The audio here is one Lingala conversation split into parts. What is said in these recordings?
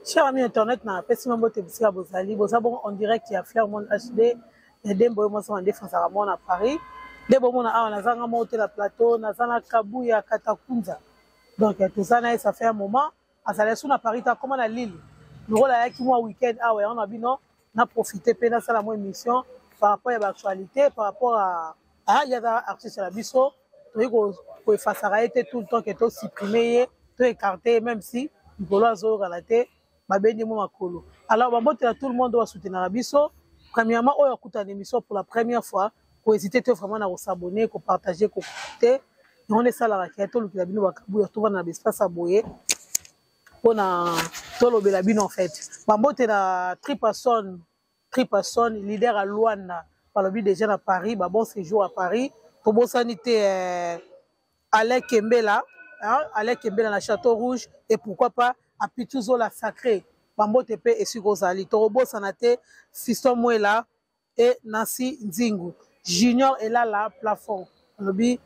Cher ami internet, na pesi mambo te bisika bozali. Bozabon en direct ya Flair Monde HD. Et dembo mo so en défense à Ramon à Paris. Dembo mo na awa na zanga mo te la plateau, na zana Kabuya Katakunza. Donc tout ça ça fait un moment. À ça sous na Paris ta comment na Lille. Nous voilà qui moi week-end ah ouais, on a bino na profiter pe na sala mo émission par rapport à l'actualité, par rapport à il y a des artistes la biso. Ko efasara été tout le temps que to supprimer, to écarter même si ngolo azo relater babendi mo makolo. Alors bambote tout le monde doit soutenir la biso. Premièrement, on écoute une émission pour la première fois, pour hésiter vraiment à s'abonner, pour partager, pour écouter. On est ça la raquette, tout le qui a bien Wakabuya, tout va dans l'espace à boyer. On a tout le belabine en fait. Bambote la tripasson, leader à Luanda, par le but des jeunes à Paris, bon séjour à Paris. Pour bon sanité, Alec Kembela, Alec Kembela dans Château Rouge, et pourquoi pas à Pitouzo la Sacrée. Bambo Tepe et Sugozali. Torobo Sanate, Fiston Mouela et Nancy Nzingu. Junior est là, plafond. Lobi,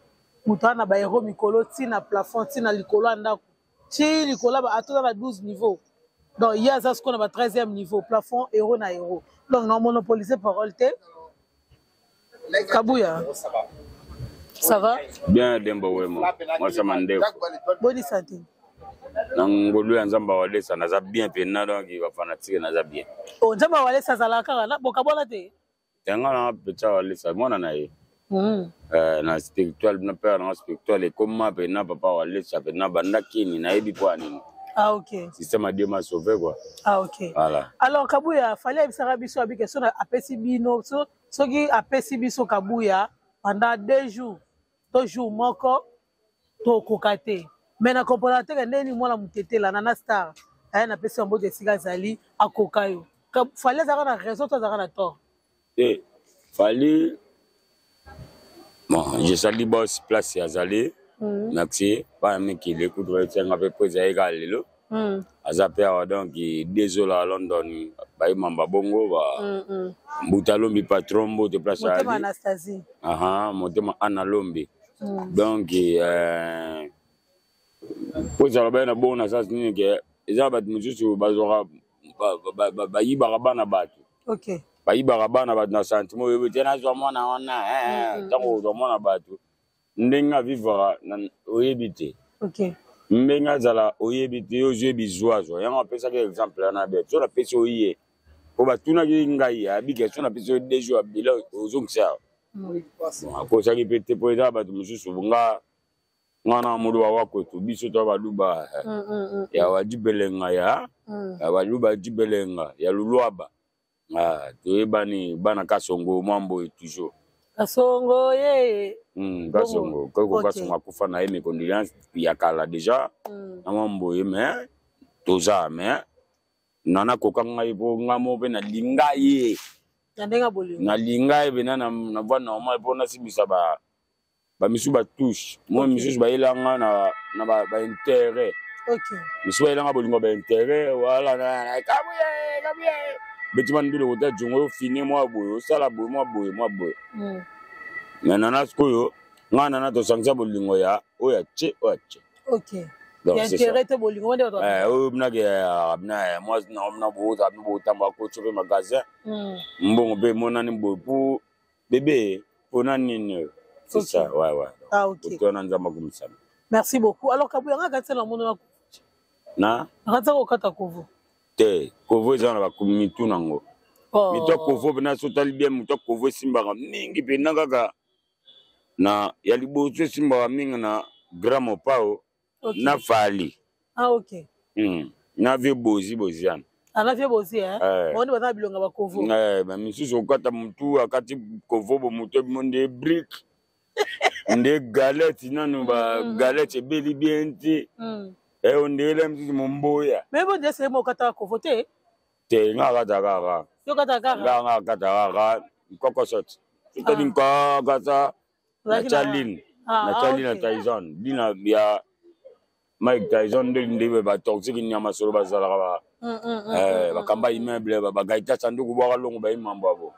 Moutana Baero Mikolo, Tina plafond, Tina Likolo Andaku. Ti Likolo à tout dans la 12 niveaux. Donc, il y a ce qu'on a 13e niveau, plafond, héros na héros. Donc, non monopolisé parole te. Kabuya. Ça va? Bien, Dembo Wemo. Moi, ça m'a dit. Bonne santé. Nangolu nzamba wale sana za bien pe na donc il va fanatique na za bien. Oh nzamba wale sa zala kaka na bokabona te. Tenga na pecha wale sa mona na ye. Na spirituel na père na spirituel et comment pe na papa wale sa pe na banda kini na yebi kwa nini. Ah OK. Système a Dieu m'a sauvé quoi. Ah OK. Voilà. Alors Kabuya fallait bisara biso abi question na apesi bino so qui apesi biso Kabuya pendant 2 jours. 2 jours moko to kokate. Mais na comparateur ndeni mwana mutete la nana star na pesi mbo de siga zali akokayo fallait zaka na raison to zaka na tort fallait bon je salue boss place ya zali merci pas mec qui l'écoute retient avec poser égal lelo azape donc désolé à London ba mamba bongo ba Mbutalombi patron mbo de place ya Anastasie motema analombi donc pour ça ben bon na ça ni que eza bat mususu bazora ba yibara bana batu OK ba yibara bana batu na sentiment we tena zo mona wana tango zo mona batu ndenga vivra na oyebite OK mbenga zala oyebite oje bizwazo yanga pesa ke exemple na be so na pesa oye ko batuna ngai abi ke so na pesa dejo abila ozongisa ko ça qui peut te pour eza batu mususu bunga ngana mudu wa kwetu biso to baluba ya wajibelenga ya baluba jibelenga ya lulwaba toyebani bana kasongo mambo toujours kasongo ye kasongo ko kasongo kufa na eme condolence ya kala déjà na mambo ye mais toza mais nana kokanga ipo ngamo pe na linga ye ndenga bolingo na linga ye bena na voix normal pona sibisa ba misu ba touche moi misu ba ilanga na ba intérêt OK misu ba ilanga bolingo ba intérêt voilà na Kabuya betima ndule wota jongo fini moi boyo sala boyo moi boyo nana skoyo ngana na to sangsa bolingo ya oya che OK donc intérêt te bolingo de na ke na moi na bo tamba ko chope magasin mbongo be monani bo pour bébé onani. C'est ça, ouais. Ah, OK. Merci beaucoup. Alors, Kabuya, on a gâté la monnaie. Na? On a gâté au Katakovo. Te, Kovo, ils ont la communauté. Mito Kovo, ben, sotali bien, mito Kovo, Simba, mingi, ben, nagaga. Na, yalibo, Simba, mingi, na, gramo pao, na fali. Ah, OK. Na vie bozian. Ah, na vie bozi, hein? On est pas bilonga ba Kovo. Ben, monsieur, au kata mutu, akati Kovo, mutu, monde brique. Nde galette nanu ba galette beli bienti on ndele mtu mumboya mais bon c'est mo kata ko voter te nga kata yo kata nga kata koko shot to din ko kata na Charline na Tyson dina ya Mike Tyson ndebe ba toxic nyama solo ba zala ba ba kamba immeuble ba gaita sanduku ba longo ba imambo abo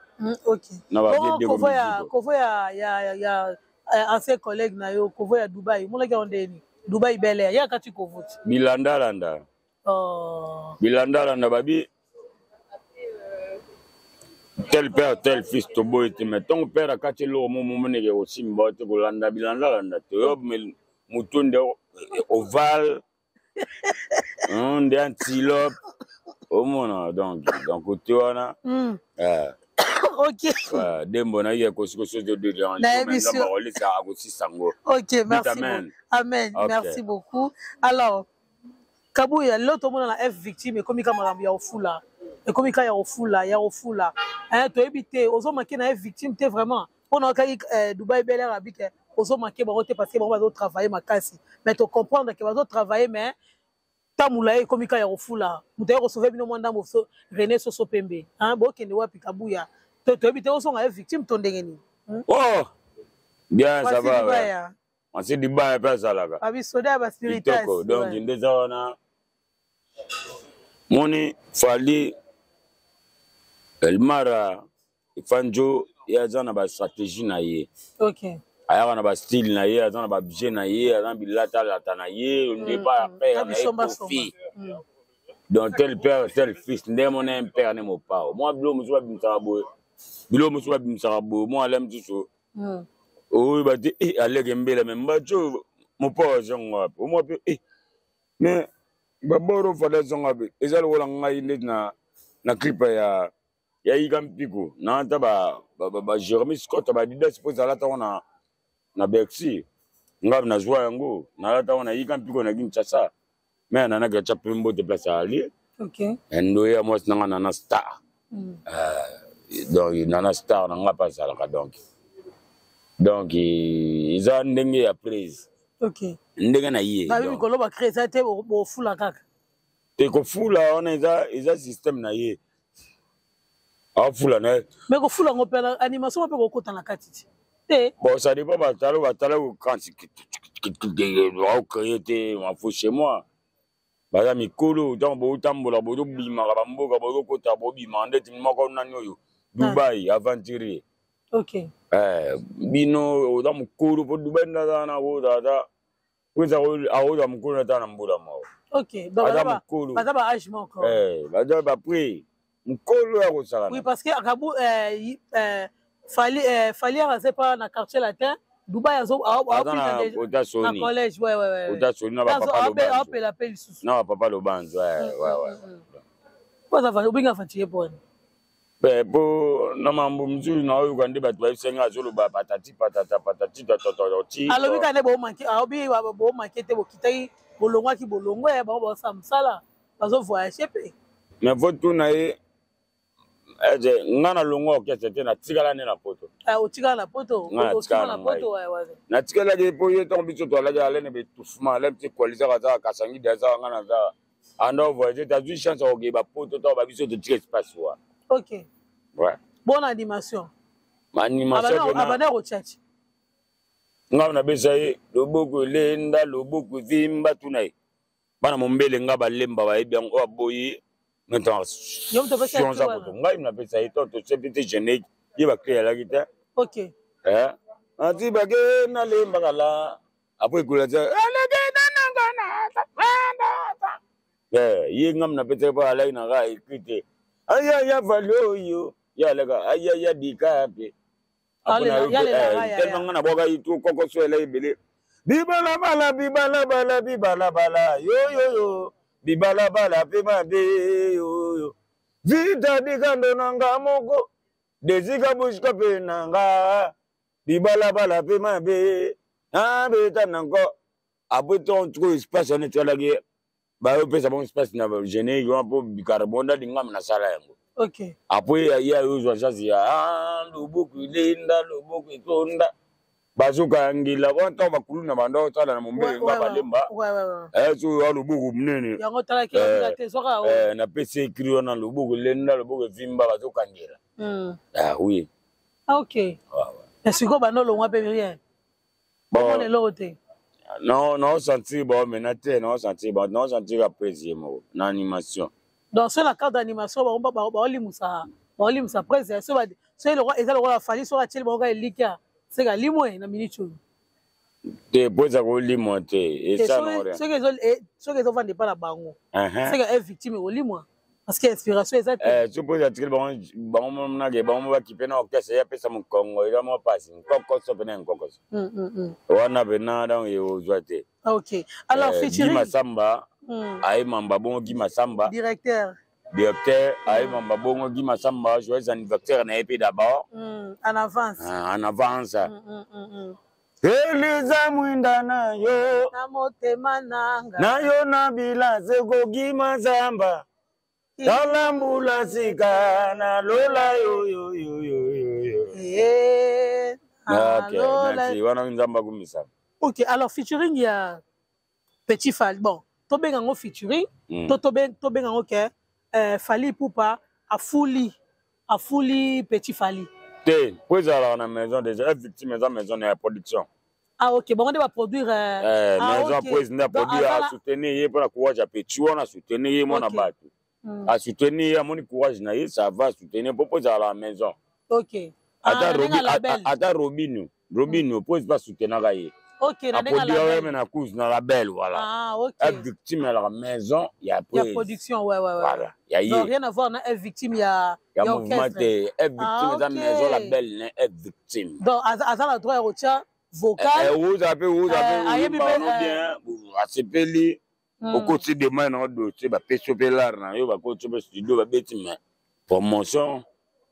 OK na ba bien de ko ya ancien collègue na yo Kovo ya Dubaï mon gars ondeni Dubaï Bel Air ya kati ko vote bilanda Oh. Bilanda na babi. Tel père, tel fils, to boy, mais ton père a caché l'eau, mon moment aussi, m'botte, Golanda, Bilanda, mais mouton de ovale, des antilopes, au monde, donc, tu vois, Ok. Dembona, il y a quelque chose de deux ans, ok, merci beaucoup. Amen, okay. Merci beaucoup. Alors, Kabouya, l'autre monde a F victime, et comme il y a au fou là. Et comme il y a au fou là, il y a au fou là. Hein, tu as évité, aux hommes qui ont victime, tu es vraiment. On a dit Dubaï Bel Air habite, aux hommes qui ont parce qu'ils vont travailler ma casse. Mais tu comprends qu'ils vont travailler, mais Tamoulaye, comme il y a au fou là. Vous avez reçu une demande dans René Soso Pembe. Hein, bon, qui ne voit plus Kabouya. Tu as évité, aux hommes qui ont victime, ton déni. Oh! Bien, ça va. On s'est dit, bah, pas ça là. Abi soda ba spiritas. Donc, il y a Moni, Fali, Elmara, Fanjo, il y a une stratégie naïe. Ok. Il y a un style naïe, il y a un budget naïe, il y a un bilata naïe, on ne peut pas faire un profit. Donc, tel père, tel fils, n'est mon père, n'est mon père. Moi, Bilo, je suis Bimsarabo. Bilo, je suis Bimsarabo. Moi, j'aime tout ça. Oh, bah, allez, Gembele, même bateau, mon père, j'en ai. Moi, mais, Baboro, Fada, j'en ai. Et ça, le na clip ya Igampico. Na taba, Jérémy Scott, bah, dit, suppose à la taona, na Bercy. Ngab na joie yango. Na la taona, Igampico, na Ginchasa. Mais, na gacha pimbo de place à aller. Ok. Et nous, il y a moi, nana star. Donc, nana star, n'a pas ça, donc, ils ont ndenge ya prise. Ok. Ndenge na yé. Ba bi kolo ba créer ça te bo fula kaka. Te ko fula on a système na yé. Ah fula na. Mais ko fula ngo pela animation pe ko kota na katiti. Eh. Bon, ça dépend ba talo quand au créer on faut chez moi. Ba mi kolo donc bo tambola bo do bima ba mboka bo ko ta bo bima ndeti moko na nyoyo. Dubai aventurier. Ok. Bino da mukuru po Dubai na na wo da kuza awo da mukuru na na mbula mawo. Ok, donc ba ba âge moko. Ba pri mukuru ya ko sala. Oui, parce que Akabu fallait raser pas na quartier latin. Dubai azo na collège, ouais. Otasoni na ba papa lo banzo. Appelle appel sous. Na ba papa lo banzo, ouais. Quoi ça va obinga fatigué pour. Pour na mambo mzuri na oyo kwande batu ba senga zolo ba patati tototi. Alors bika ne bo manqué, obi bo manqué te bo kitai bolongwa ki bolongo ya ba samsala. Bazo voyager pe. Mais votre na e ngana longo ke tete na tikala ne na poto. O tikala na poto, o tikala na poto ouais. Na tikala ke po ye ton biso to la ja le ne be toufma le petit kolisa ka kasangi deza ngana za. Ando voyager ta du chance o ge ba poto to ba biso de tika espace wa. Ok. Ouais. Bonne animation. Animation. Abana au chat. Nga na besaye loboko lenda loboko vimba tunai. Bana mombele nga balemba ba ebi ngo aboyi. Maintenant. Yom to besaye. Nga na besaye to sepete gene ye ba créer la guitare. Ok. Anti bagé na lemba kala. Après kula za. Ye ngam na pete ba ala ina ga ikite. Aya valio yo. Ya lega aya dikape. Tellement na boga itu koko swela ibele. Bibala bala yo. Bibala bala pema be yo. Vita dikando nanga moko. Desika bushka pe nanga. Bibala bala pema be. Beta nango. Abuton tro espace on etala ge. Ba yo pesa bon espace na gene yo po bicarbonate dingam na sala yango. Ok. Après, il y a eu une loboku lenda, loboku tonda. Bazuka angila, on tombe à Kuluna Mando, Tala Mumbai, Balimba. Ouais. So, on loboku mnene. Yangotala qui a été sora. Na PC Crion, loboku lenda, loboku Vimba, Bazuka angila. Ah oui. Ah, ok. Est-ce que Bano l'on peut rien? Bon, on est l'autre. Non, senti, bon, mais non, senti après, l'animation. Dans la carte d'animation, on va aller moussa presse. C'est le roi, et ça le roi a fallu sur la télé, on va aller lire. C'est la limoe, na minute. te poza kolimo te et ça non rien ceux qui ont vendu pas la bango c'est que est victime olimo parce que inspiration exacte tu poza tikele bango na ke bango ba kipena okese ya pesa mu Congo ila mo passe kokko so pena kokko wana bena donc yo zoate OK alors featuring Masamba ay mamba bongo Guy Masamba directeur ay mamba bongo Guy Masamba joyeux anniversaire na EP d'abord en avance Eliza mwinda na yo na motema nanga na yo na bilase ko Guy Masamba Talambula sika na lola yo OK merci wana nzamba kumisa OK alors featuring ya Petit Fally bon to benga ngo featuring to benga ngo ke Fally Ipupa a fully Petit Fally te poza la na maison déjà victime dans maison de production ah OK bon on va produire maison président produire à soutenir pour la courage à Petit on a soutenir mon abatu à soutenir mon courage na ça va soutenir pour poser à la maison OK ata Robinho pose pas soutenir gaye OK na produire même na cause na label voilà ah OK victime à la maison il y a production ouais voilà donc rien à voir na victime il y a mouvement est victime dans maison label est victime donc azala droit ya rocha vocal vous avez bien asepeli au côté de moi na dossier ba peso pelar na yo ba côté ba studio ba beti mais promotion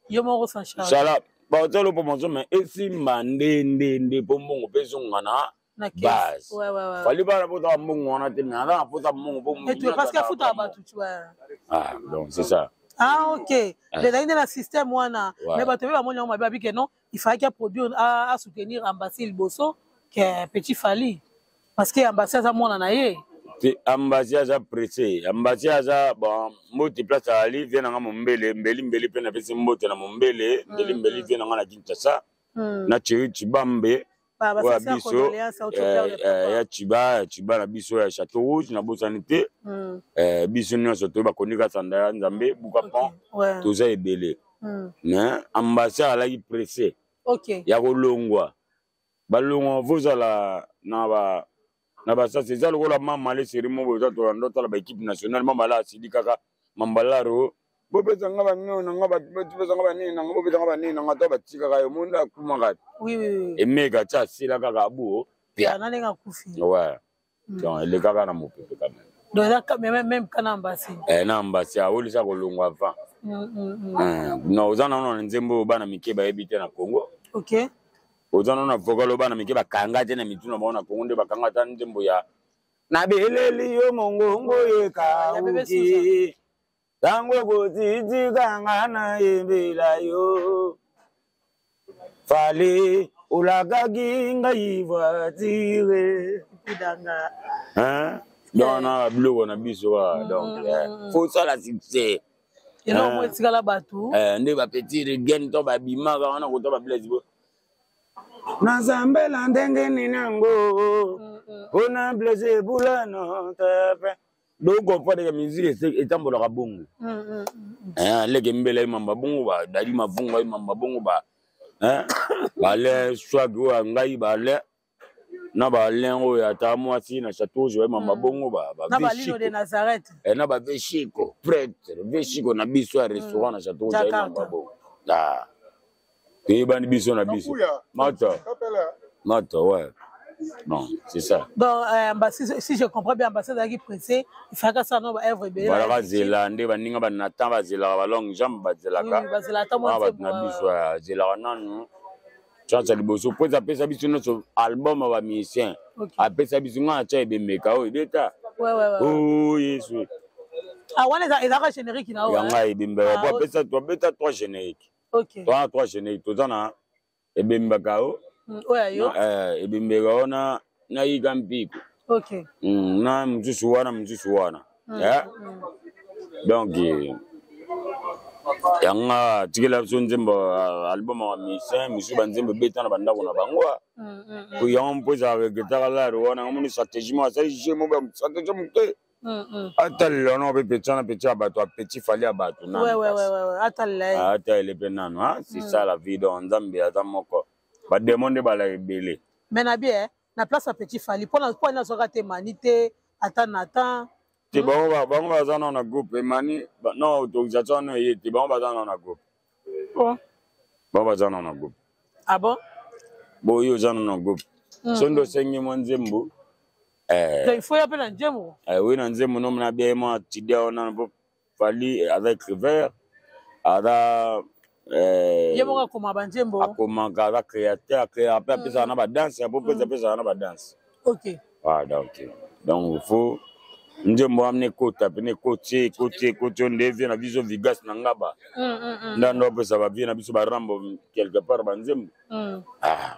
yo mo sans charge sala ba tolo promotion mais esi mandende pombongo peso ngana base ouais fali ba pota mbongo wana te mais ala pota mbongo et tu parce que futa ba tu vois ah donc c'est ça ah OK les dans le système wana mais ba tebe ba moni on ba bi que non il fallait qu'il produire à soutenir Ambassade Bosso que Petit Fally parce que Ambassade ça mona na ye Ambassade a pressé Ambassade bon moti place ali vient na mombele mbeli pe na pesi mbote na mombele mbeli vient na Kinshasa na Chibambe wa biso ya Chiba na biso ya Château Rouge na bosanité biso nyonso to ba konika sanda ya Nzambe buka pont tout ça ebele mais Ambassade ala pressé OK ya kolongwa balongwa vozala na ba ça c'est ça le la mama les serimo boza to ndota la équipe nationale mama la sidi kaka mambalaro bo pesa ngaba ngona ngaba pesa ngaba nini ngaba pesa ngaba nini ngata ba tika ka yo munda kumanga oui et mega cha sila kaka abu pia na lenga kufi ouais donc le kaka na mopepe quand même donc là même kana Ambassade na Ambassade oli sa kolongwa avant no uzana no nzembo bana mikeba ebite na Congo OK ozana na vokalo bana mike bakanga te na mituna baona Congo nde bakanga ta nzembo ya na beleli yo mongongo yeka uki tangwe gotiti kanga na yembela yo Fally ulagagi ngai voitire kidanga dona blogo na biso donc faut ça la succès et non moi tikala batu nde ba petit regen to ba bimaka wana ko to ba blaze bo Nazambela ndenge ninango ona blaze bulano tape dogo pa de musique etambola ka bongo leke mbele mamba bongo ba dali mavunga mamba bongo ba ba le swag wa ngai ba le na ba lengo ya tamwasi na Château je mamba bongo ba na ba lino de Nazareth na ba veshiko prêtre veshiko na biso ya restaurant na Château je mamba bongo et bani biso na biso Mato ouais bon c'est ça donc si je comprends bien Ambassade qui pressé il faut que ça no ba œuvre bien voilà zélande baninga ba natan ba zela ba long jambe ba zelaka ba zelata mo na biso zela nanu chance liboso pesa pesa biso no album ba musicien a pesa biso nga cha ebemeka o beta ouais oh yesu ah wana eza générique na wa nga ebemba ba pesa to beta 3 générique OK 3 générique to zana ebembaka o ouais yo ebembeka ona na yigampiko OK na mzusu wana donc yanga tikela biso nzembo album wa musicien misu banzembo beta na bandako na bango ko yanga mpoza regretaka la wana ngomoni stratégie mo ça je mo ba stratégie mo te atalla no be petana pecha bato Petit Fally abato na ouais atalla pe nanu c'est ça la vie dans Nzambe azamoko ba demande bala ebele mais na bien na place à Petit Fally pour na soka te manité attends te bango bazana na groupe emani non autorisation no yete bango bazana na groupe bon bango bazana na groupe ah bon bo yo zana na groupe sondo sengi mo nzembo il faut appeler un Nzembo oui na nzembo no na bien mo tide ona Fally avec River ada yebo koma ba Nzembo akoma ka créateur après pesa na ba danse pour pesa na ba danse OK ah donc il faut Nzembo amne kota pene côté on devient na vision vigas na ngaba ndando pesa ba vie na biso ba rambo quelque part ba Nzembo ah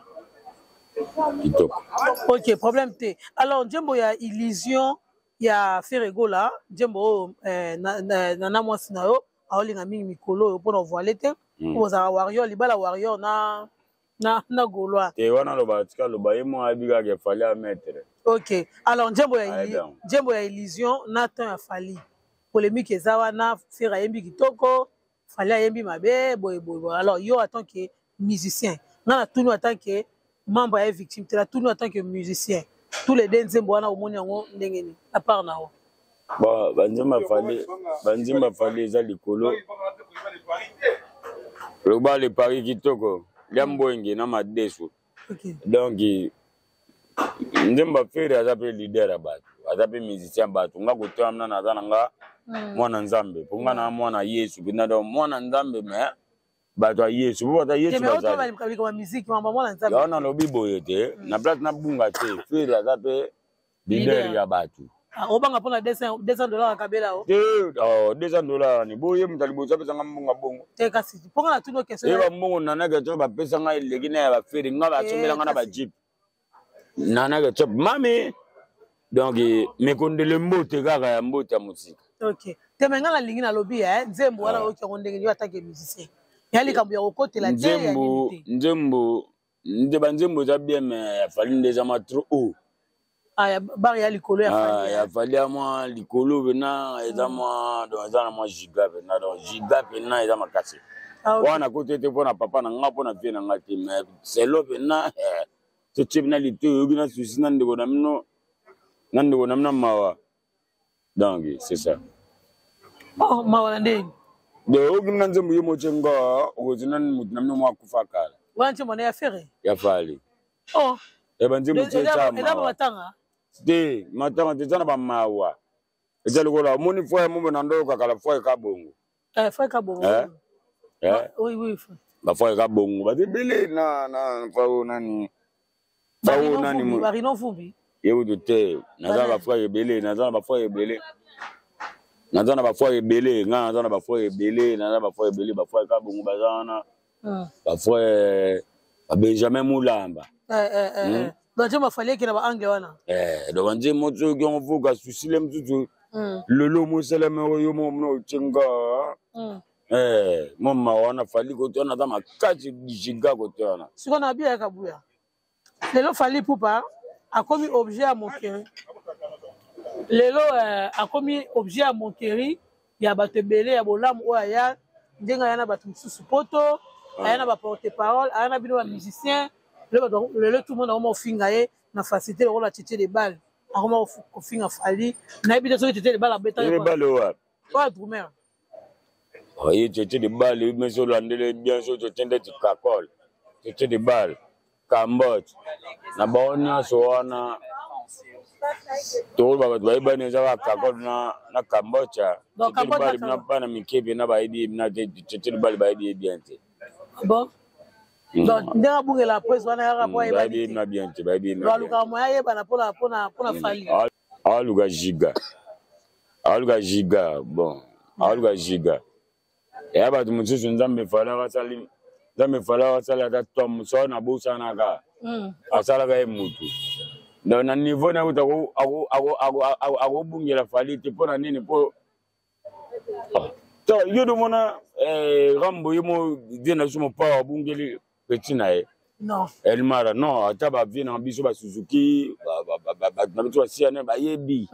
kitoko OK problème te alors Nzembo ya illusion ya Ferrego là Nzembo na mwasi na yo aolinga mingi mikolo pour na voiler te oza warrior libala warrior na Gaulois te wana loba tika loba yemo abiga ke Fally a mettre OK alors Nzembo ya illusion na temps ya Fally polémique ezawa na Ferra yembi kitoko Fally yembi mabe boy alors yo en tant que musicien na tout en tant que membre ya victime te la tout en tant que musicien tous les deux Nzembo wana omoni yango ndenge ni à part na wo ba banzimba Fally eza likolo loba le Paris kitoko liamboenge na madeso donc Nzembo Ferry aza pe leader bato aza pe musicien bato nga kotoa mna naza nga mwana nzambe ponga na mwana Yesu bina do mwana nzambe me bato Yesu bo bato Yesu baza ba musique mamba mwana nzambe ya na lobi boye te na place na bunga te Ferry aza pe leader ya bato obanga pona $200 kabela o $200 ni boye mtalibo sape sanga mbunga bongo te kasi ponga na tuno question eba mbongo nanaka to ba pesa nga elegina ya ba Ferry nga ba somela nga na ba jeep nanaka chop mami donc me kondele mbote kaka ya mbote ya musika OK te menga na lingi na lobby Nzembo wana oki ngondenge yo attaque musicien yali kambu ya kokotela te ya Nzembo za bien mais Fally ndeza ma trop haut ya bar ya likolo ya Fally ya Fally ama likolo bena eza ma donc eza na ma giga bena donc giga bena eza makasi wana kote te pona papa na nga pona vie na nga te mais c'est lo bena to chebna lito yogina susi na ndeko na mino mawa donc c'est ça oh mawa ndenge de ogina Nzembo yemo chenga ogozina mutu na mino mwa kufa kala wana Nzembo na ya Ferry ya Fally oh Nzembo chama eda matanga te matanga te tana ba mawa eza lokola moni fois mo na ndo kakala fois ka bongo fois ka bongo oui ba fois ka bongo ba debele na fois nani Barino Fumbi yewu de te naza ba fois ebele naza ba fois ebele naza na ba fois ebele nga naza na ba fois ebele naza ba fois ebele ba fois ka bongo bazana ba fois ba Benjamin Mulamba donc Nzembo Fally ki na ba angle wana donc Nzembo moto ki on fuka susile mtutu lolo museleme yo mo no chenga mama wana Fally ko tona za makati giga ko tona siko na bia kabuya lelo Fally Ipupa akomi objet à moquerie lelo akomi objet à moquerie ya bato ebele ya bolamu oyo aya ndenga yana bato mosusu poto aya na ba porte parole aya na bino ba musicien lelo tout le monde a vraiment fingaye na facilité le rôle à têter les balles a vraiment finga Fally na ebita so têter les balles à beta les balles ouais Drumer oui têter les balles mais sur landele bien sûr têter des kakol têter des balles Cambodge na baonya so wana to ba ba ba ne za kakol na Cambodge donc Cambodge na bana mikepe na ba idi na têter les balles ba idi bien te bon donc ndenge bungela presse wana ya rapport ba idi na bien te ba idi na luka moya yeba na pona Fally aluga giga bon aluga giga ya ba tu mususu Nzambe Fally asala ta tom so na busa na ka asala ka emutu donc na niveau na utako ako bungela Fally te pona nini po to yodo mona rambo yimo dina sumo pa bungeli petina non Elmara non ataba vina biso ba Suzuki na biso sia ne ba yebi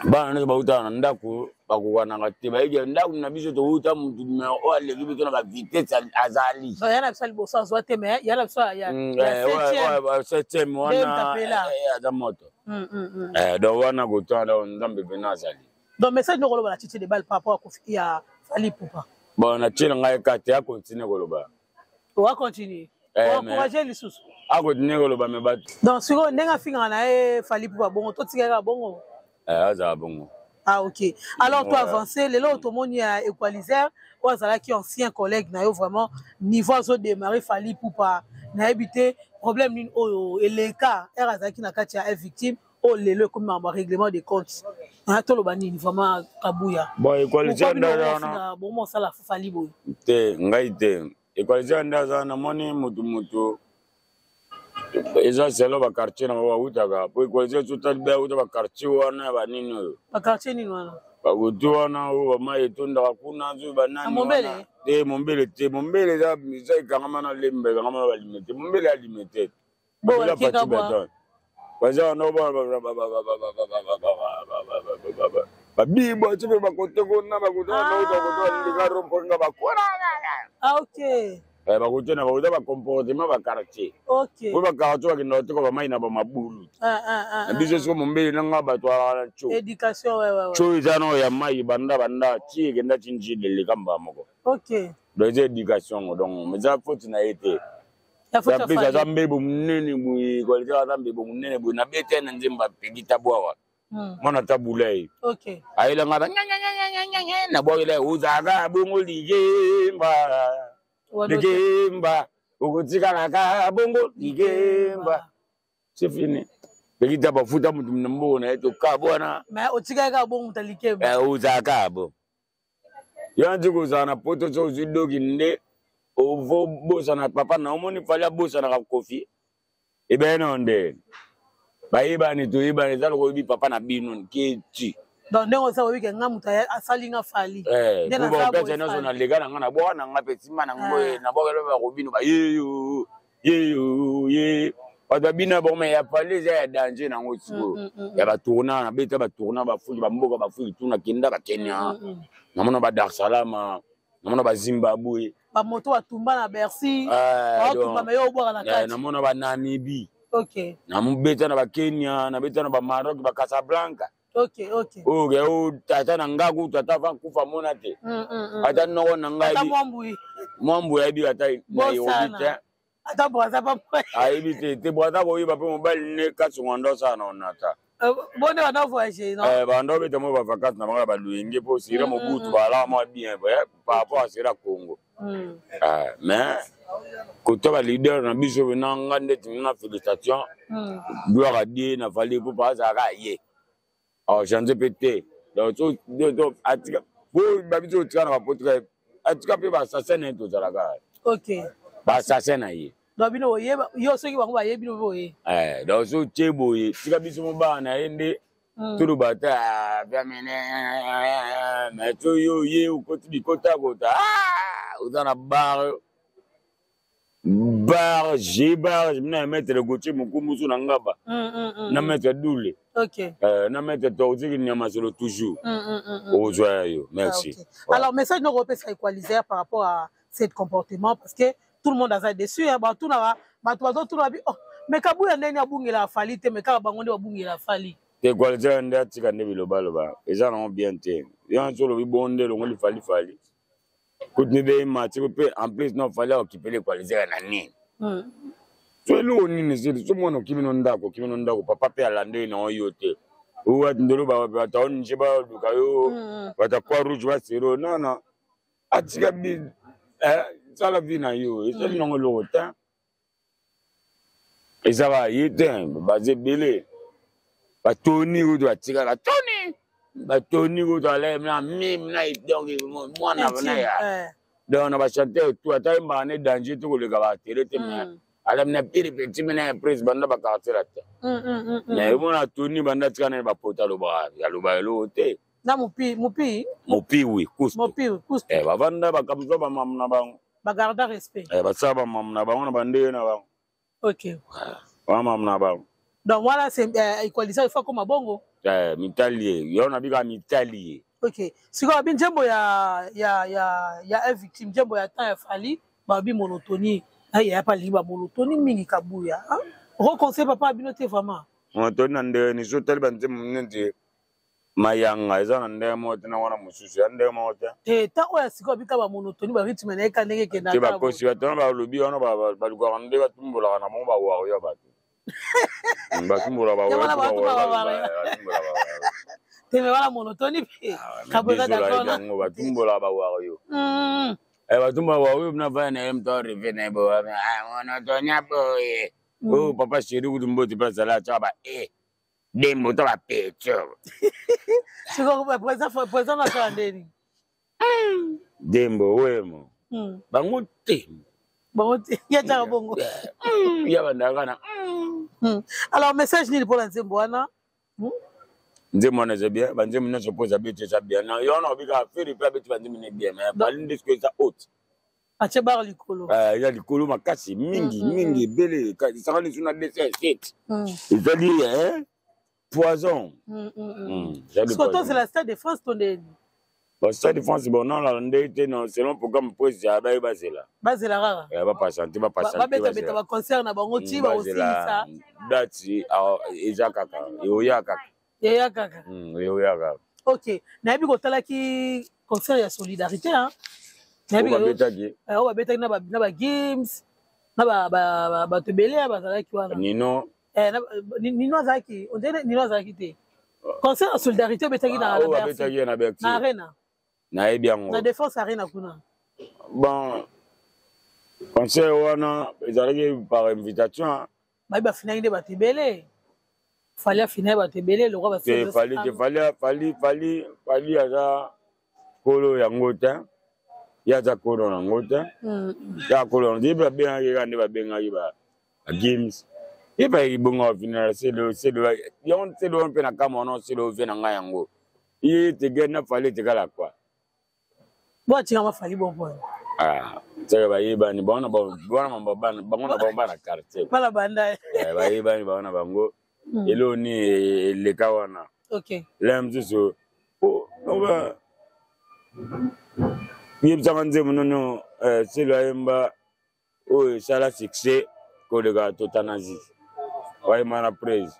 ba na ba utana ndako bakwana te ba ike ndako na biso to uta mutu me o ale biso na ba vitesse azali ya na biso liboso azwa te mais ya na biso ya 7e wana aza moto donc wana kotanda nzambe pena azali donc message no koloba na titi de balle par rapport à Fally Ipupa bon na tshela ngai kate ya continue koloba on continue on encourager lisusu a continue koloba me bato donc siko ndenga finga na Fally Ipupa bongo to tikaka bongo aza bongo. Ah ok. Alors toi avancer, les autres monde y a équalisaire, ou azala qui ancien collègue na yo vraiment niveau zo démarrer Fally Ipupa na habité problème ni o et les cas azala qui na kati ya victime o lelo comme un règlement de compte. Na to lo bani vraiment kabuya. Bon équalisaire na bon mo sala Fally boy. Te ngai te. Équalisaire ndaza na moni mutu eza selo ba quartier na ba utaka po équalisaire tout à bien uta ba quartier wana ba nini oyo. Ba quartier ni wana. Ba kutu wana o ba mai tonda kuna nzu ba nani. Mombele. Mombele za misa ikangama na lembe kangama ba limite. Mombele a limite. Bon kinga bwa. Baza no ba bibo tipe ba koteko na ba kutu na uta kutu ndika rompo nga ba kora. Ah ok. Ba kutu na ba uta ba comportement ba quartier. Ok. Ba quartier ba kino teko ba mai na ba mabulu. Na biso siko Mombele na nga ba twala cho. Éducation ouais. Cho izano ya mai banda chi kenda chinji le kamba moko. Ok. Donc éducation donc mais ça faut na été. Ya faut ça pesa zambe bu munene bu ko leta zambe bu munene bu na bete na nzemba pegita bwawa. Mona tabulai. Ok. Aila ngaba na boile uzaga bongo ligemba. Ligemba. Ukutika laka bongo ligemba. C'est fini. Pegita bafuta mutu mbona eto ka bwana. Mais otika ka bongo talikemba. Uzaga bo. Yanzi kuzana poto so zidoki nde ovo bosa na papa na omoni fali bosa na kofi. Ebe nonde. Baiba ni to iba ni zalo ko bi papa na bino keti. Donc ndengo sa wiki nga muta asali nga Fally. Ndena za pesa nazo na legana nga na bwana nga petima na ngoe na boga lo ko bino ba ye. Badabina ba me ya Fally za danger na ngotiko. Ya ba tourna na beta ba tourna ba fuki ba mboka ba fuki tuna kinda ba Kenya. Namona ba Dar es Salaam, namona ba Zimbabwe. Ba moto atumba na Bercy. Ba tumba me yo bwa na kati. Namona ba Namibie. Ok. Namu beta na ba Kenya, na beta na ba Maroc, ba Casablanca. Ok. Okay, o tata na ngaku tata fa kufa mona te. Ata no na ngai. Ata mwambu ya bi ata na yobita. Ata bwaza pa. Aibite te bwaza ko yiba pe mobile ne ka songondo sana onata. Bonne on a voyagé non? Bando bete mo ba vacances na ba luinge po sira mo butu ba la mo bien par rapport à sira Congo. Mais côté ba leader na biso na ngande tina félicitations. Gloire à Dieu na Fally Ipupa za ka ye. J'en ai pété. Donc atika po ba biso tika na potre atika pe ba assassin to za ka. OK. Ba assassin na ye. Donc bino ye yo soki bango ba ye bino boye. Donc so chebo ye tika biso mo ba na ende tulu bata biamene mais to yo ye ukoti bikota kota uzana bar je na mettre le gochi mukumusu na ngaba na mettre doule. OK. Na mettre toziki nyama solo toujours ozoyo merci. Alors message no repère ça équaliser par rapport à ce comportement parce que tout le monde a ça dessus hein ba tout na ba tout na bi oh mais kabuya ndeni abungela Fally te mais ka bango ndi abungela Fally te kwalite nda tika nde bilobaloba eza na bien te yan solo bi bonde lo ngoli Fally kutni be match ko pe en plus non Fally occuper les qualités na nini so lo nini c'est so mona kimino ndako papa pe alande na yote uwa ndolo ba ta on njiba duka yo bata kwa rouge wa zero non atika bi sala vina yo esa nongo lota esa ba yete baze bele batoni udo atika la batoni udo ale na mim na idong mwana bana ya donc na ba chanter tout ata mbane danger to le gaba terete me ala na piri petit mena prise banda ba karterata na mona toni banda tika na ba potalo ba ya lo te na mupi oui kusto bavanda bakamzo ba mamna bango bagarda respect basaba mamna bango na bande na bango. OK. Mamna bango. Donc voilà c'est équaliser il faut comme bongo. Mitalier, yo na bika mitalier. Ok. Si quoi, bien Djembo ya un victime, Djembo ya temps ya fali, babi monotonie. Il y a pas libre monotonie mingi kabuya. Reconseille papa abinote vraiment. Monotonie nande ni sotel banze munende mayanga eza nande moto na wana mususu nande moto. Ta oya siko bika ba monotonie ba rythme na eka ndenge kenda. Ke ba kosi batona ba lobi wana ba lukwa nde batumbola na mo ba wa yo ba. Batumbola ba wa. Teme wala monotonie pe. Kabweka d'accord. Batumbola ba wa yo. Batumbola wa yo na va na mto revene bo. Monotonie boye. Oh papa chéri udumbo ti place là chaba dembo to ba pecho. Siko présent na kandeni. Dembo wemo. Bangote. Bangote ya ta bongo. Ya bandakana. Alors message ni pour Nzembo wana. Nzembo na bien, banzembo na suppose habiter ça bien. Non, yo no bika faire pas habiter banzembo ne bien, mais balinde ce que ça haute. Ache bar likolo. Ya likolo makasi mingi bele, ça rend sur na dessert. C'est-à-dire poison. C'est la Stade de France ton. Bon, Stade de France bon non la ndete non selon programme président ba basela. Basela rara. Ba patienter, ba patienter. Ba beta ba concert na bango ti ba aussi ça. Dati ezakaka. Yoya kaka. Yoya kaka. Yoya kaka. OK. Na bi ko tala ki concert ya solidarité hein. Na bi ko betaki. Ba betaki na ba games. Na ba tebele ba zala ki wana. Nino. Nino Zaki, on dirait Nino Zaki te. Concert en solidarité betaki na arena. Na bien. Na défense arena kuna. Bon. Concert wana ezalaki par invitation. Ba finali de batebele. Fallait finir batebele le roi va se. Fallait aza kolo ya ngota. Ya za kolo na ngota. Ya kolo ndiba bien yande ba benga yiba. Games. Et bien, il bon final, c'est le peu na kamono, c'est le vin en yango. Il te gagne fallait te gala quoi. Bon, tu as fallu bon point. Ah, c'est ba yiba ni bona bomba na quartier. Pas la banda. Ba yiba ni bona bango. Elo ni le kawana. OK. L'aime so. Oh, on va. Yib zamanze monono c'est le yamba oh ça la succès ko de ga totanazi. Ouais, mana praise.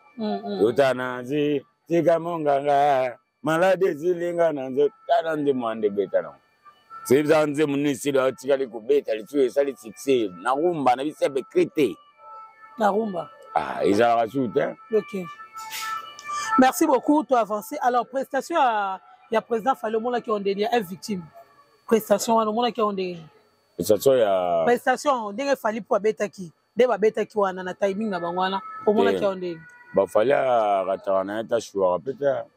Utanazi, tika monganga, malade zilinga nanzo, tanande mwande betano. Sibza nze munisi la tika liku beta, litu sali succès, na rumba, na bisebe krite. Na rumba. Ah, ils ont rajoute, hein. OK. Merci beaucoup, tu as avancé. Alors, prestation, il y a président Falomona qui ont donné une victime. Prestation, il y a qui ont donné. Prestation, il y a. Prestation, il y a fallu pour beta qui. De ba beta ki wana na timing na bangwana omona ki onde ba fallait ratana ta choix peut-être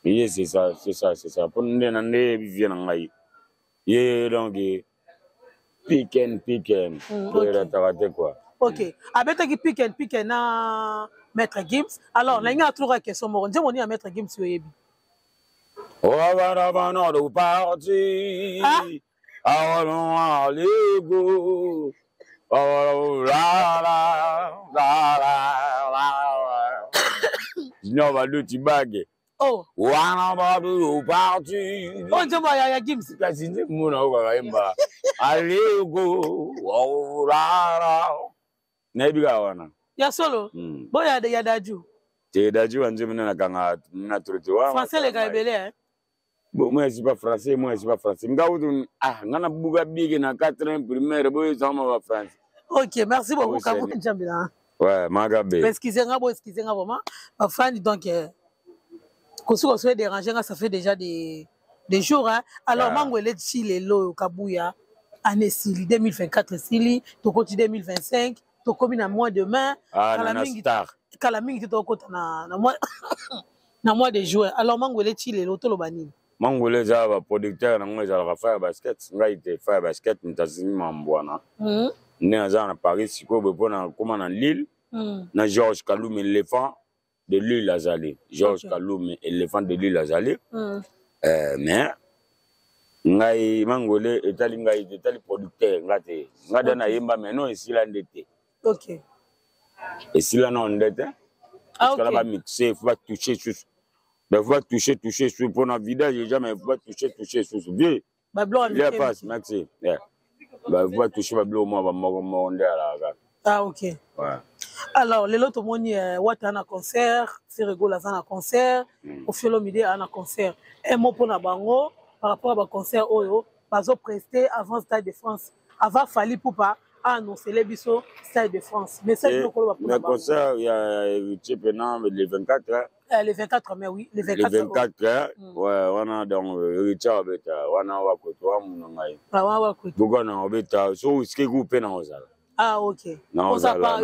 oui c'est ça pour nous nande vivre na ngai ye donc pick and pour ratata quoi. OK abeta ki pick and na maître Gims alors na nga toujours question mo nje moni ya maître Gims yoyebi on va non de parti allons go. Oh la la la la. Non, va le tibag. Oh. Wana ba du parti. Oh, jamba ya Gims. Kasi ni muna wa imba. Allez go. Oh la la. Nebiga wana. Ya solo. Boya de ya daju. Te daju anje muna na kanga na truti wa. Français le kaibele hein. Bon, moi je suis pas français, Ngaoudoun ngana buga big na 4e primaire boy sama wa France. OK, merci beaucoup Kabou Njambila. Ouais, magabe. Excusez vraiment. Ma fan donc qu'on soit dérangé ça fait déjà des jours hein. Alors mangwele chile lo Kabouya année 2024 sili to koti 2025 to komi na mois de mai kala mingi to kota na mois de juin. Alors mangwele chile lo to lo banini. Mangwele za ba producteur na ngoza la faire basket ngai te faire basket ntazini mambwana. Né à Paris siko bepo na koma na Lille na Georges Kaloum éléphant de Lille Azali. Georges Kaloum éléphant de Lille Azali. Mais ngai mangwele etali producteur ngate ngada na yemba mais non ici là ndete. OK. Et si là non ndete. Parce que là va mixer, faut pas toucher Il faut pas toucher sous pour un vidage, jamais, il faut pas toucher sous. Vieux. Il y a pas, merci. Il faut pas toucher ma bleu, moi, Ah, ok. Ouais. Alors, les autres, on y a un concert, c'est rigolo, un concert, au fil du midi, un concert. Un mot pour la bango, par rapport à concert, Oyo, pas presté avant Stade de France. Avant, Fali Poupa a annoncé les bisous Stade de France. Mais c'est le concert, il y a les 24 heures. Les 24 mai, oui. Les 24 heures, ouais, on a donc Richard Beta, on a Wakoto, on a so ce qui est groupé dans Ozala. Ah, ok. Na Ozala,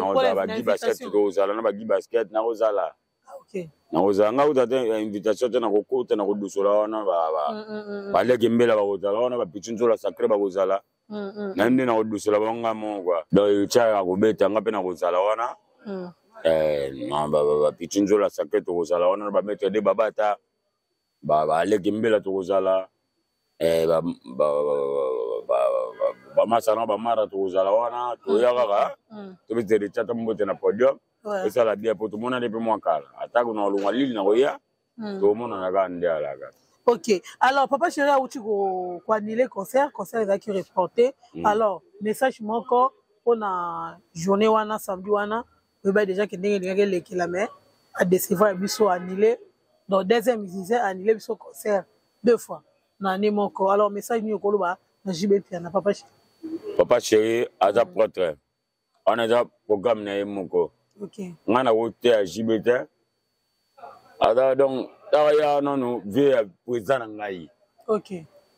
basket, Ozala, na basket, na Ozala. Ah, ok. Na Ozala, nga utate invitation na kokota na kodusula wana ba leki mbela ba Ozala, wana ba pichinzola sacré ba Ozala. Na ndi na kodusula bonga mo kwa. Do Richard akobeta nga pe na Ozala wana. Ba pichinzola sacré to Ozala wana ba mettre de babata. Ba leki mbela to Ozala. Ba masana ba mara to Ozala wana to yaga to bitere chata mbote na podium esa la dia poto mona depuis moi kala atako na olunga lili na roya to mona na ga ndia la ga. Ok, alors papa chéri a outi ko annuler concert est qui reporté. Alors message moko on a journée wana samedi wana ba déjà que ndenge le kilomètre a décevoir biso annulé donc deuxième musicien annulé biso concert 2 fois na ne moko. Alors message ni ko loba na JBP na papa chéri. Papa chéri aza prêtre. On a déjà programme na moko. Ok. Ngana wote a JBT. Ada donc ya non vie président ngai. Ok.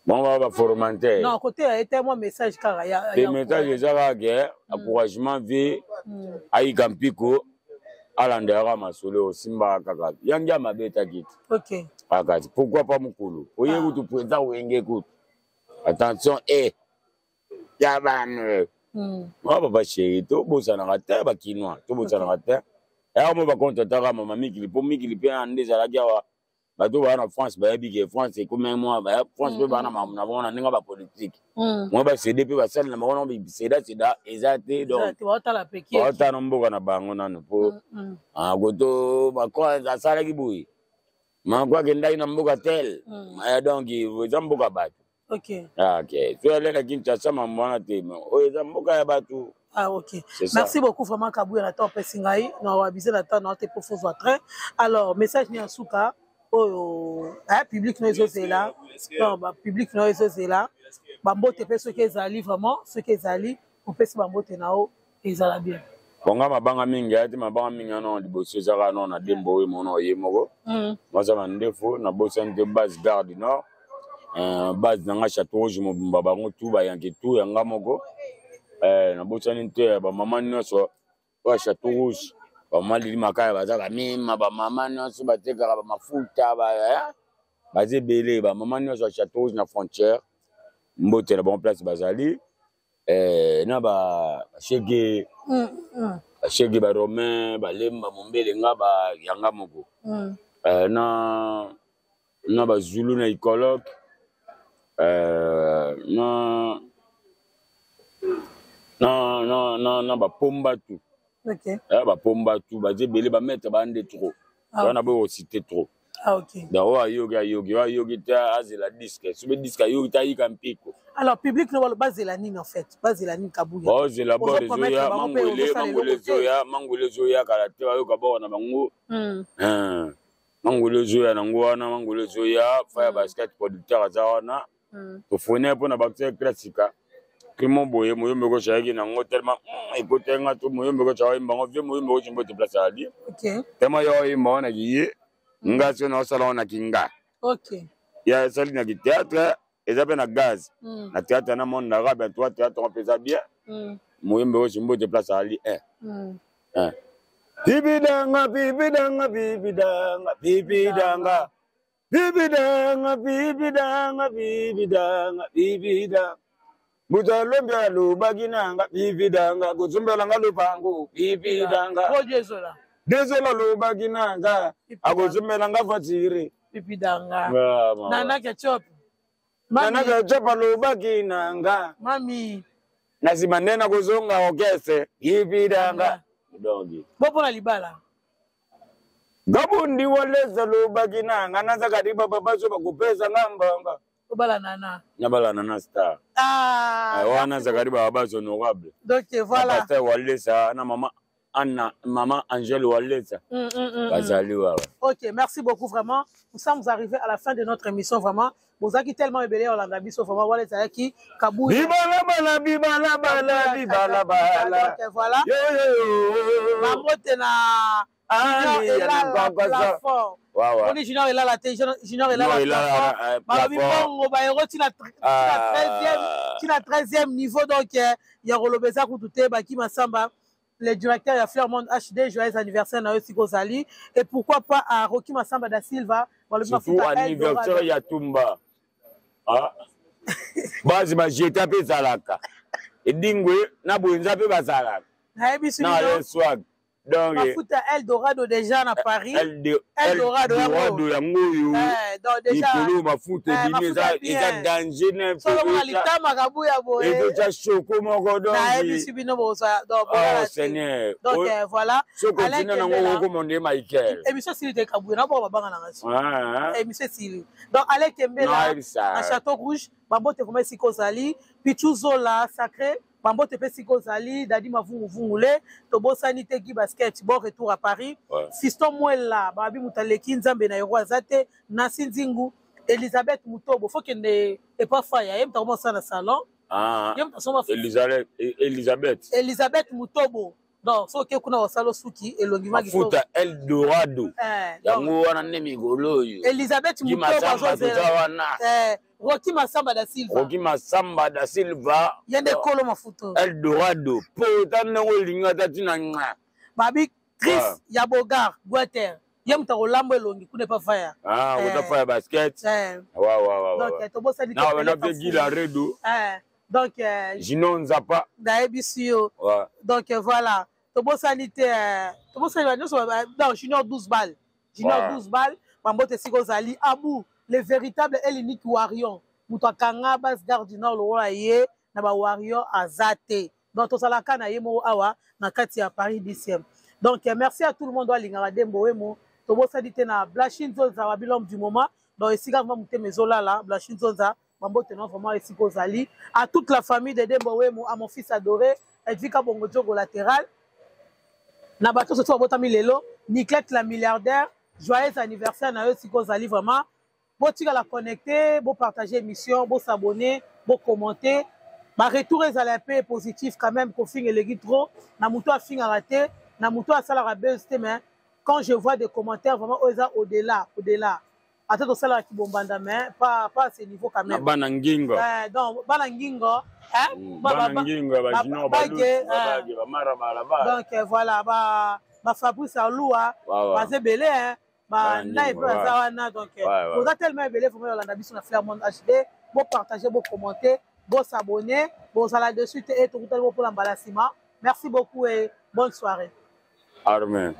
Bon va formanter. Non, côté a été moi message car ya des messages déjà la encouragement vie ai Gampiko alandera masolo simba kaka. Yangia mabeta kit. Ok. Akati pourquoi pas mukulu? Oye kutu président wenge kutu. Attention Yaban. Moi papa chéri to bosa na rata ba kinwa to bosa na rata. Et moi ba compte ta maman mikili po mikili pe ande za la gawa. Ba to ba na France ba bige France et comme moi ba France pe ba na mamuna bona ninga ba politique. Moi ba CDP ba sala na mona bi seda exacté donc. Tu vas ta la peki. Ba ta no mboka na bango nanu po. Ah goto ba ko za sala ki boui. Ma kwa kenda ina mboka tel. Donc vous mboka ba. Ok. Ah, ok. Tu as l'air de maman Ah, ok. Merci beaucoup, vraiment, Kabou, à ton pessingaï. Nous avons avisé la temps, nous avons pour faire train. Alors, message ni en souka. Public, nous sommes là. Non, public, nous sommes là. Bambo, tu peux ce qu'ils allaient vraiment, ce qu'ils allaient. On peut se bambo, tu n'as ils allaient bien. Bonga mabanga mingi ati mabanga mingi ano di bosso zaka no na dembo we mono ye moko. Moi ça m'a ndefo na bosso de base garde du nord. Base nanga château rouge mobimba bango tout ba yanke tout yanga moko na botsani te ba mama nyonso wa château rouge ba mali makaya bazaka mima ba mama nyonso bateka ba mafuta ba zebele ba mama nyonso château rouge na frontière mbote na bon place bazali na ba chege chege ba romain ba lemba mombele nga ba yanga moko na ba zulu na ikoloke non, ba pomba tout. Ok. Ba pomba tout, ba zebele ba mettre ba ande trop. On a beau citer trop. Ah, ok. Dawa yogi ta azela disque. Sube disque yogi ta Gampiko. Alors public no ba zelanine en fait, ba zelanine Kabouya. Oh, zela bo zoya mangole zoya kala te ayo ka bo na bango. Mangole zoya na ngwana mangole zoya fire basket producteur azawana. To fone pour na bakte classique Clément Boye moyombe ko shaki na ngo tellement ikotenga to moyombe ko chawa imbango vie moyombe ko chimbo te place ali. OK. Tema yo imba na giye nga sio na sala na kinga. OK. Ya sali na théâtre ezabe na gaz. Na théâtre na monde arabe à toi théâtre on pesa bien. Moyombe ko chimbo te place ali Bibidanga bibidanga bibidanga bibidanga Bibidanga, bibidanga, bibidanga, bibidanga. Butalombia lubaginanga, bibidanga. Guzumbelanga lupangu, bibidanga. Dezola. Dezola lubaginanga. Aguzumbelanga fatiri. Bibidanga. Nana ketchup. Nana ketchup lubaginanga. Mami. Nasimandena kuzunga okese, bibidanga. Bopo na libala. Gabundi waleza lo bagina nganaza kadiba babazo bakupeza ngamba. Obala nana. Nyabala nana star. Wana za kadiba babazo honorable. Donc voilà. Pasteur waleza na mama Anna, maman Angèle Waleza. Ok, merci beaucoup vraiment. Nous sommes arrivés à la fin de notre émission vraiment. Vous avez tellement ébélé en Landabie, sauf vraiment Waleza qui Kabou. Bibala bala bibala bala bibala bala. Donc voilà. Maman tena. Junior est là la plafond. On est Junior est là la télé, Junior est là la plafond. Tu as 13e niveau donc il y a Rolobeza Koutouté Baki Massamba. Le directeur de Fairmont HD, joyeux anniversaire à Yossi Kozali. Et pourquoi pas à Rocky Massamba da Silva. Surtout anniversaire ya Tumba. Bazi ma j'étais à Zalaka. Et Dingwe, na Bouinza pe Bazalaka. Na le swag. Donc Mafuta Eldorado déjà à Paris. Eldorado yango. Donc déjà mafuta bimeza eza danger na solo alita makabu ya boye. Et déjà choco moko donc. Na ebisi bino boza. Donc Seigneur. Donc voilà. Alain nango commander Michael. Émission Sili de Kabou na ba banga na ngasi. Émission Sili. Donc Alain Kembela à Château Rouge, Bambote comme Siko Zali, Pichu Zola sacré. Bambote pe Siko Zali, Dadi Mavungu Vungule, Tobo Sanité Guy Basket, bon retour à Paris. Fiston Mouella, Babi Moutaleki Nzambe na Yoro Azate, Nassi Nzingu, Elisabeth Moutobo, faut qu'elle n'est pas faille, elle t'a commencé dans le salon. Elisabeth Moutobo. Donc, so ke kuna wasalo suki elongima giso. Futa Eldorado. Yango wana nemi golo yo. Elisabeth Moutobo Rocky Massamba da Silva. Rocky Massamba da Silva. Yende kolo mafuto. Eldorado. Po tana ngolinga tatina nga. Babi Chris Yabogar Guater. Yem ta rolambo elongi kune pa fire. Ota fire basket. Wa. Donc to bossa ni. Na wana pe gila redo. Donc Jinon Zapa. Da ebisio. Donc voilà. Tobo sanité, non, Junior 12 balles. Junior 12 balles, Mambote Siko Zali, Abou, le véritable et l'unique Warion. Moutouakanga, bas garde du Nord, le roi Aye, Naba Warion Azate. Donc, tout ça, la canne Aye, Mo Awa, Nakati à Paris 10e. Donc, merci à tout le monde, Lingara Boemo. Tobo sanité, na Blachin Zonza, Wabilom du moment. Donc, ici, quand vous mettez mes zola là, Blachin Zonza, Mambote non, vraiment, Siko Zali. À toute la famille de Demboemo, à mon fils adoré, Edvika Bongo Diogo latéral. Nabato surtout Botami Lelo, Nicolette la milliardaire, joyeux anniversaire na Siko Zali vraiment. Bon tu la connecter, bon partager émission, bon s'abonner, bon commenter. Ma retour est à la paix positif quand même qu'on finit le guide trop. Na muto a fini à rater, na muto a salara buzz mais quand je vois des commentaires vraiment au-delà. Attends au salaire qui bombanda mais pas à ce niveau quand même. Banangingo. Donc Banangingo. Donc voilà, Fabrice Aloua, c'est belé, donc vous êtes tellement belé, vous avez la sur Fairmont HD, vous partagez, vous commentez, vous s'abonnez, vous allez dessus et tout pour l'emballissement. Merci beaucoup et bonne soirée. Amen.